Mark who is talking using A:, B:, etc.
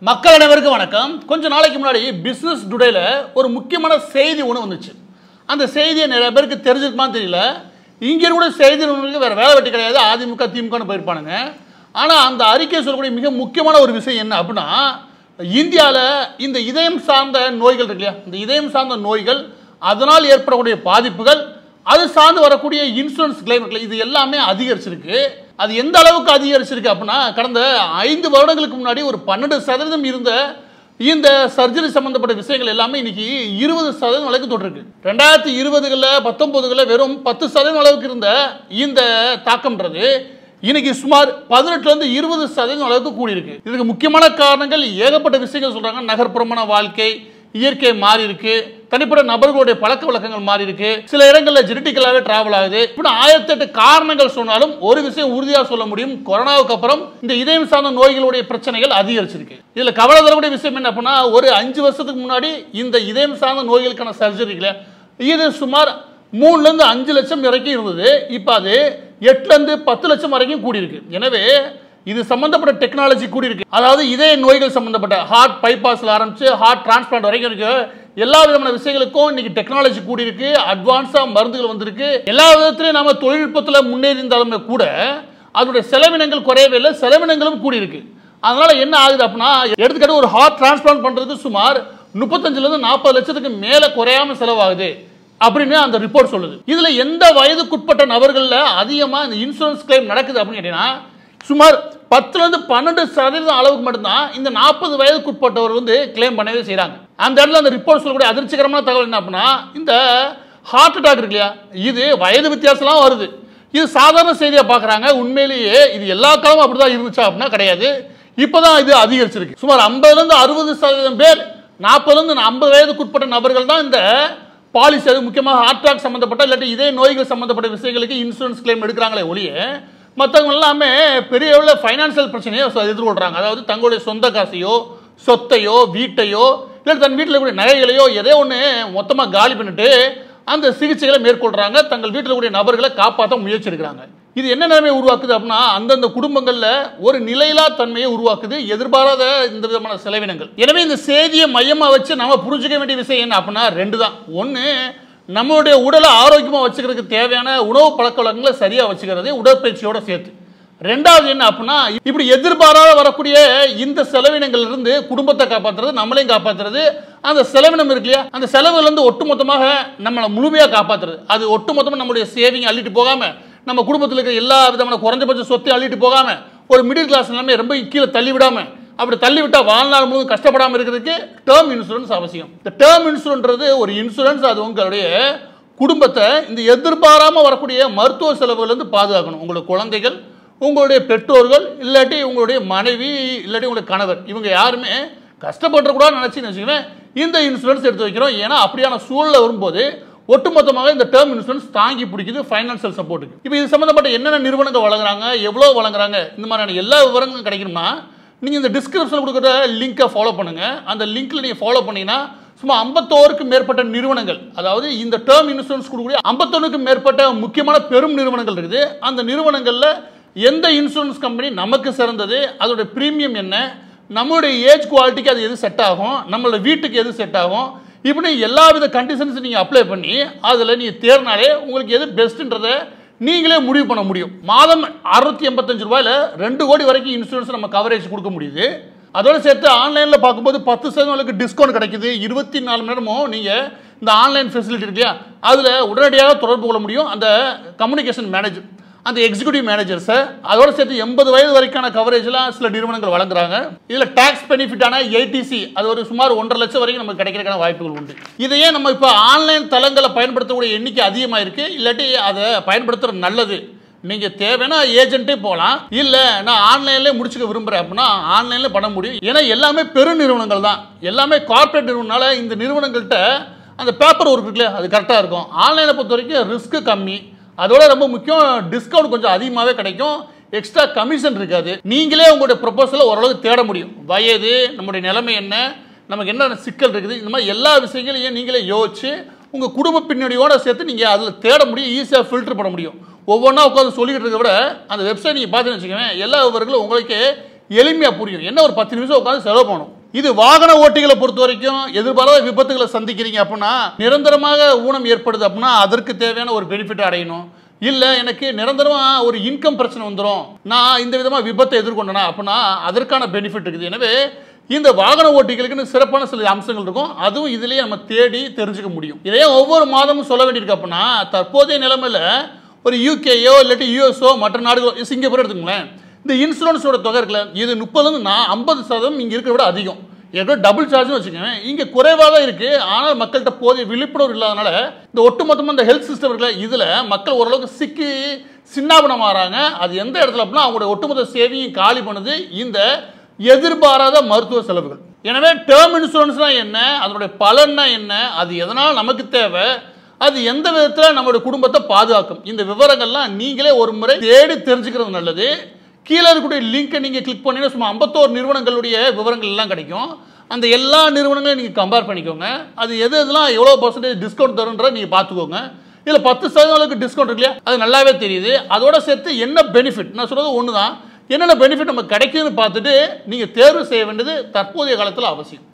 A: மக்கள் அனைவருக்கும் வணக்கம். கொஞ்ச நாளைக்கு முன்னாடி பிசினஸ் டுடேல ஒரு முக்கியமான செய்தி ஒன்று வந்துச்சு. அந்த செய்தியை நிறைய பேருக்கு தெரிஞ்சிருக்குமான்னு தெரியல. இங்கே கூட செய்தி நிறுவனங்களுக்கு வேற வேலை வெட்டி கிடையாது. அதிமுக திமுகன்னு போயிருப்பானுங்க. ஆனால் அந்த அறிக்கை சொல்லக்கூடிய மிக முக்கியமான ஒரு விஷயம் என்ன அப்படின்னா, இந்தியாவில் இந்த இதயம் சார்ந்த நோய்கள் இருக்கு இல்லையா, இந்த இதயம் சார்ந்த நோய்கள், அதனால் ஏற்படக்கூடிய பாதிப்புகள், அது சார்ந்து வரக்கூடிய இன்சூரன்ஸ் கிளைம் இது எல்லாமே அதிகரிச்சிருக்கு. அது எந்த அளவுக்கு அதிகரிச்சிருக்கு அப்படின்னா, கடந்த 5 வருடங்களுக்கு முன்னாடி ஒரு 12% இருந்த இந்த சர்ஜரி சம்பந்தப்பட்ட விஷயங்கள் எல்லாமே இன்னைக்கு 20% அளவுக்கு தொட்டிருக்கு. 2020களில் 19களில் வெறும் 10% அளவுக்கு இருந்த இந்த தாக்கம்ன்றது இன்னைக்கு சுமார் 18லேருந்து 20% அளவுக்கு கூடியிருக்கு. இதுக்கு முக்கியமான காரணங்கள் ஏகப்பட்ட விஷயங்கள் சொல்றாங்க. நகர்ப்புறமான வாழ்க்கை, இயற்கை மாறி இருக்கு, தனிப்பட்ட நபர்களுடைய பழக்க வழக்கங்கள் மாறி இருக்கு, சில இடங்களில் ஜெனட்டிக்கலாகவே டிராவல் ஆகுது. இப்படி 1008 காரணங்கள் சொன்னாலும் ஒரு விஷயம் உறுதியாக சொல்ல முடியும், கொரோனாவுக்கு அப்புறம் இந்த இதயம் சார்ந்த நோய்களுடைய பிரச்சனைகள் அதிகரிச்சிருக்கு. இதுல கவலை தரக்கூடிய விஷயம் என்ன அப்படின்னா, ஒரு 5 வருஷத்துக்கு முன்னாடி இந்த இதயம் சார்ந்த நோய்களுக்கான சர்ஜரிகளை இது சுமார் 3லேருந்து 5 லட்சம் வரைக்கும் இருந்தது. இப்போ அது 8லேருந்து 10 லட்சம் வரைக்கும் கூடியிருக்கு. எனவே இது சம்பந்தப்பட்ட டெக்னாலஜி கூடி இருக்கு. அதாவது இதய நோய்கள் சம்பந்தப்பட்ட ஹார்ட் பைபாஸ்ல ஆரம்பிச்சு ஹார்ட் டிரான்ஸ்பிளான்ட் வரைக்கும் இருக்கு. எல்லா விதமான விஷயங்களுக்கும் இன்னைக்கு டெக்னாலஜி கூடி இருக்கு. அட்வான்ஸா மருந்துகள் வந்திருக்கு. எல்லா விதத்திலையும் நாம தொழில்நுட்பத்தில் முன்னேறி இருந்தாலுமே கூட அதோடைய செலவினங்கள் குறையவே இல்லை, செலவினங்களும் கூடி இருக்கு. அதனால என்ன ஆகுது அப்படின்னா, எடுத்துக்கிட்டு ஒரு ஹார்ட் டிரான்ஸ்பிளான்ட் பண்றதுக்கு சுமார் 35லேருந்து 40 லட்சத்துக்கு மேல குறையாம செலவாகுது அப்படின்னு அந்த ரிப்போர்ட் சொல்லுது. இதுல எந்த வயதுக்குட்பட்ட நபர்கள்ல அதிகமா இந்த இன்சூரன்ஸ் கிளைம் நடக்குது அப்படின்னு கேட்டீங்கன்னா, சுமார் 10லேருந்து 12% அளவுக்கு மட்டும்தான் இந்த 40 வயதுக்குட்பட்டவர் கிளைம் பண்ணவே செய்யறாங்க. அந்த இடத்துல அந்த ரிப்போர்ட் சொல்லக்கூடிய அதிர்ச்சிகரமான தகவல் என்ன அப்படின்னா, இந்த ஹார்ட் அட்டாக் இருக்கு இல்லையா, இது வயது வித்தியாசம்லாம் வருது. இது சாதாரண செய்தியா பாக்குறாங்க. உண்மையிலேயே இது எல்லா காலமும் அப்படிதான் இருந்துச்சா அப்படின்னா கிடையாது. இப்பதான் இது அதிகரிச்சிருக்கு. சுமார் 50லேருந்து 60% பேர் 40லேருந்து 50 வயதுக்குட்பட்ட நபர்கள் தான் இந்த பாலிசி, அது முக்கியமாக ஹார்ட் அட்டாக் சம்பந்தப்பட்ட இல்லாட்டி இதே நோய்கள் சம்பந்தப்பட்ட விஷயங்களுக்கு இன்சூரன்ஸ் கிளைம் எடுக்கிறாங்களே ஒழிய, மற்றவங்க எல்லாமே பெரிய அளவில் ஃபைனான்சியல் பிரச்சனையோ எதிர்கொள்றாங்க. அதாவது தங்களுடைய சொந்த காசையோ சொத்தையோ வீட்டையோ இல்லை தன் வீட்டில் கூடிய நகைகளையோ எதோ ஒன்று மொத்தமாக காலி பண்ணிட்டு அந்த சிகிச்சைகளை மேற்கொள்றாங்க. தங்கள் வீட்டில் கூடிய நபர்களை காப்பாற்ற முயற்சி எடுக்கிறாங்க. இது என்ன நிலைமையை உருவாக்குது அப்படின்னா, அந்தந்த குடும்பங்களில் ஒரு நிலையில்லா தன்மையை உருவாக்குது, எதிர்பாராத இந்த விதமான செலவினங்கள். எனவே இந்த செய்தியை மையமாக வச்சு நம்ம புரிஞ்சுக்க வேண்டிய விஷயம் என்ன அப்படின்னா 2 தான். ஒன்று, நம்மளுடைய உடலை ஆரோக்கியமாக வச்சுக்கிறதுக்கு தேவையான உணவு பழக்க வழக்கங்களை சரியாக வச்சுக்கிறது, உடற்பயிற்சியோட சேர்த்து. 2வது என்ன அப்படின்னா, இப்படி எதிர்பாராத வரக்கூடிய இந்த செலவினங்கள் இருந்து குடும்பத்தை காப்பாற்றுறது, நம்மளையும் காப்பாற்றுறது. அந்த செலவினம் இருக்கு இல்லையா, அந்த செலவுல இருந்து ஒட்டுமொத்தமாக நம்மளை முழுமையாக காப்பாற்றுறது. அது ஒட்டுமொத்தமாக நம்மளுடைய சேவிங் அள்ளிட்டு போகாம, நம்ம குடும்பத்தில் இருக்கிற எல்லா விதமான குறைஞ்சபட்ச சொத்தையும் அள்ளிட்டு போகாம, ஒரு மிடில் கிளாஸ் எல்லாமே ரொம்ப கீழே தள்ளி விடாம, அப்படி தள்ளிவிட்டா வாழ்நாள் முழுவதும் கஷ்டப்படாமல் இருக்கிறதுக்கு டேர்ம் இன்சூரன்ஸ் அவசியம். இந்த டேர்ம் இன்சூரன்ஸ் ஒரு இன்சூரன்ஸ், அது உங்களுடைய குடும்பத்தை இந்த எதிர்பாராம வரக்கூடிய மருத்துவ செலவுலேருந்து பாதுகாக்கணும். உங்களுடைய குழந்தைகள், உங்களுடைய பெற்றோர்கள், இல்லாட்டி உங்களுடைய மனைவி, இல்லாட்டி உங்களுடைய கணவர், இவங்க யாருமே கஷ்டப்படக்கூடாதுன்னு நினைச்சு வச்சுக்குவேன் இந்த இன்சூரன்ஸ் எடுத்து வைக்கிறோம். ஏன்னா அப்படியான சூழ்நிலை வரும்போது ஒட்டுமொத்தமாக இந்த டேர்ம் இன்சூரன்ஸ் தாங்கி பிடிக்குது ஃபைனான்சியல் சப்போர்ட்டுக்கு. இப்போ இது சம்பந்தப்பட்ட என்னென்ன நிறுவனங்கள் வழங்குறாங்க, எவ்வளோ வழங்குறாங்க, இந்த மாதிரியான எல்லா விவரங்களும் கிடைக்கணும்னா நீங்கள் இந்த டிஸ்கிரிப்ஷனில் கொடுக்குற லிங்கை ஃபாலோ பண்ணுங்கள். அந்த லிங்க்கில் நீங்கள் ஃபாலோ பண்ணிங்கன்னா சும்மா 51க்கும் மேற்பட்ட நிறுவனங்கள், அதாவது இந்த டேர்ம் இன்சூரன்ஸ் கொடுக்கக்கூடிய 51க்கும் மேற்பட்ட முக்கியமான பெரும் நிறுவனங்கள் இருக்குது. அந்த நிறுவனங்களில் எந்த இன்சூரன்ஸ் கம்பெனி நமக்கு சிறந்தது, அதோட ப்ரீமியம் என்ன, நம்மளுடைய ஏஜ் குவாலிட்டிக்கு அது எது செட் ஆகும், நம்மளோட வீட்டுக்கு எது செட் ஆகும், இப்படி எல்லா வித கண்டிஷன்ஸ் நீங்கள் அப்ளை பண்ணி அதில் நீங்கள் தேர்னாலே உங்களுக்கு எது பெஸ்ட்டுன்றதை நீங்களே முடிவு பண்ண முடியும். மாதம் 685 ரூபாயில் 2 கோடி வரைக்கும் இன்சூரன்ஸ் நம்ம கவரேஜ் கொடுக்க முடியுது. அதோட சேர்த்து ஆன்லைனில் பார்க்கும்போது 10% டிஸ்கவுண்ட் கிடைக்குது. 24 மணி நேரமும் நீங்கள் இந்த ஆன்லைன் ஃபெசிலிட்டி இருக்கு இல்லையா, அதில் உடனடியாக தொடர்பு கொள்ள முடியும். அந்த கம்யூனிகேஷன் மேனேஜர், அந்த எக்ஸிக்யூட்டிவ் மேனேஜர்ஸை, அதோட சேர்த்து 80 வயது வரைக்கான கவரேஜ்லாம் சில நிறுவனங்கள் வழங்குறாங்க. இதில் டாக்ஸ் பெனிஃபிட்டான ஏடிசி, அது ஒரு சுமார் 1.5 லட்சம் வரைக்கும் நமக்கு கிடைக்கிறதுக்கான வாய்ப்புகள் உண்டு. இதையே நம்ம இப்போ ஆன்லைன் தளங்களை பயன்படுத்தக்கூடிய எண்ணிக்கை அதிகமாக இருக்கு. இல்லாட்டி அதை பயன்படுத்துறது நல்லது. நீங்கள் தேவைன்னா ஏஜென்ட்டே போகலாம், இல்லை நான் ஆன்லைன்லேயே முடிச்சுக்க விரும்புகிறேன் அப்படின்னா ஆன்லைனில் பண்ண முடியும். ஏன்னா எல்லாமே பெரு நிறுவனங்கள் தான், எல்லாமே கார்பரேட் நிறுவனனால இந்த நிறுவனங்கள்கிட்ட அந்த பேப்பர் ஒர்க் இருக்குல்ல, அது கரெக்டாக இருக்கும். ஆன்லைனை பொறுத்த வரைக்கும் ரிஸ்க்கு கம்மி, அதோட ரொம்ப முக்கியம் டிஸ்கவுண்ட் கொஞ்சம் அதிகமாகவே கிடைக்கும், எக்ஸ்ட்ரா கமிஷன் இருக்காது. நீங்களே உங்களுடைய ப்ரொபோசலை ஓரளவுக்கு தேட முடியும். வயது, நம்முடைய நிலைமை என்ன, நமக்கு என்ன சிக்கல் இருக்குது, இந்த மாதிரி எல்லா விஷயங்களையும் நீங்களே யோசிச்சு உங்கள் குடும்ப பின்னணியோட சேர்த்து நீங்கள் அதில் தேட முடியும், ஈஸியாக ஃபில்டர் பண்ண முடியும். ஒவ்வொன்றா உட்காந்து சொல்லிக்கிட்டு இருக்க விட அந்த வெப்சைட் நீங்கள் பார்த்துன்னு வச்சுக்கோங்க, எல்லா விவரங்களும் உங்களுக்கு எளிமையாக புரியும். என்ன ஒரு 10 நிமிஷம் உட்காந்து செலவு பண்ணணும். இது வாகன ஓட்டிகளை பொறுத்த வரைக்கும் எதிர்பாராத விபத்துகளை சந்திக்கிறீங்க அப்படின்னா, நிரந்தரமாக ஊனம் ஏற்படுது அப்படின்னா அதற்கு தேவையான ஒரு பெனிஃபிட் அடையணும். இல்லை எனக்கு நிரந்தரமாக ஒரு இன்கம் பிரச்சனை வந்துடும், நான் இந்த விதமாக விபத்தை எதிர்கொண்டேனா அப்படின்னா அதற்கான பெனிஃபிட் இருக்குது. எனவே இந்த வாகன ஓட்டிகளுக்குன்னு சிறப்பான சில அம்சங்கள் இருக்கும். அதுவும் இதுலேயே நம்ம தேடி தெரிஞ்சுக்க முடியும். இதையே ஒவ்வொரு மாதமும் சொல்ல வேண்டியிருக்கு அப்படின்னா, தற்போதைய நிலைமையில் ஒரு யூகேயோ இல்லாட்டி யூஎஸ்ஓ மற்ற நாடுகளோ சிங்கப்பூர் எடுத்துங்களேன், இந்த இன்சூரன்ஸோட தொகை இருக்குல்ல, இது 30லேருந்து 50% இங்கே இருக்கிற விட அதிகம். ஏதோ டபுள் சார்ஜ்னு வச்சுக்கோங்க. இங்கே குறைவாக தான் இருக்குது. ஆனால் மக்கள்கிட்ட போதிய விழிப்புணர்வு இல்லாதனால இந்த ஒட்டுமொத்தமாக இந்த ஹெல்த் சிஸ்டம் இருக்குல்ல, இதில் மக்கள் ஓரளவுக்கு சிக்கி சின்னாபனம் ஆகிறாங்க. அது எந்த இடத்துல அப்படின்னா அவங்களோட ஒட்டுமொத்த சேவையும் காலி பண்ணுது இந்த எதிர்பாராத மருத்துவ செலவுகள். எனவே டேர்ம் இன்சூரன்ஸ்னா என்ன, அதனுடைய பலன்னா என்ன, அது எதனால் நமக்கு தேவை, அது எந்த விதத்தில் நம்மளுடைய குடும்பத்தை பாதுகாக்கும், இந்த விவரங்கள்லாம் நீங்களே ஒரு முறை தேடி தெரிஞ்சுக்கிறது நல்லது. கீழே இருக்கக்கூடிய லிங்கை நீங்கள் கிளிக் பண்ணிங்கன்னா சும்மா 51 நிறுவனங்களுடைய விவரங்கள் எல்லாம் கிடைக்கும். அந்த எல்லா நிறுவனங்களையும் நீங்கள் கம்பேர் பண்ணிக்கோங்க. அது எதெல்லாம் எவ்வளோ % டிஸ்கவுண்ட் தருன்றதை நீங்கள் பார்த்துக்கோங்க. இதில் 10% டிஸ்கவுண்ட் இருக்கு இல்லையா, அது நல்லாவே தெரியுது. அதோட சேர்த்து என்ன பெனிஃபிட், நான் சொல்கிறது ஒன்று தான், என்னென்ன பெனிஃபிட் நமக்கு கிடைக்குதுன்னு பார்த்துட்டு நீங்கள் தேர்வு செய்ய வேண்டியது தற்போதைய காலத்தில் அவசியம்.